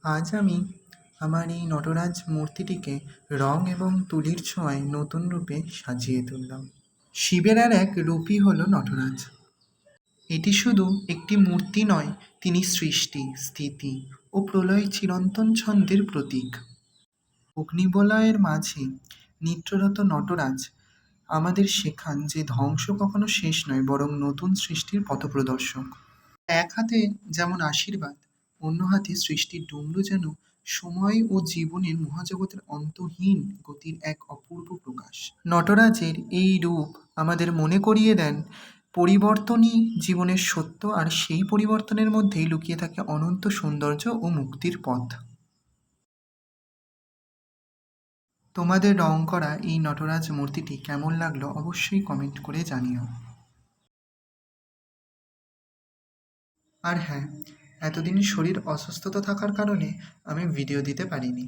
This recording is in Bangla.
আজ আমি আমার এই নটরাজ মূর্তিটিকে রং এবং তুলির ছোঁয়ায় নতুন রূপে সাজিয়ে তুললাম। শিবের আর এক রূপই হলো নটরাজ। এটি শুধু একটি মূর্তি নয়, তিনি সৃষ্টি, স্থিতি ও প্রলয় চিরন্তন ছন্দের প্রতীক। অগ্নিবলয়ের মাঝে নিত্যরত নটরাজ আমাদের শেখান যে ধ্বংস কখনো শেষ নয়, বরং নতুন সৃষ্টির পথপ্রদর্শক। এক হাতে যেমন আশীর্বাদ, অন্য হাতে সৃষ্টির ডমরু যেন সময় ও জীবনের মহাজগতের অন্তহীন গতির এক অপূর্ব প্রকাশ। নটরাজের এই রূপ আমাদের মনে করিয়ে দেন পরিবর্তনই জীবনের সত্য, আর সেই পরিবর্তনের মধ্যেই লুকিয়ে থাকে অনন্ত সৌন্দর্য ও মুক্তির পথ। তোমাদের রং করা এই নটরাজ মূর্তিটি কেমন লাগলো অবশ্যই কমেন্ট করে জানিও। আর হ্যাঁ, এতদিন শরীর অসুস্থতা থাকার কারণে আমি ভিডিও দিতে পারিনি।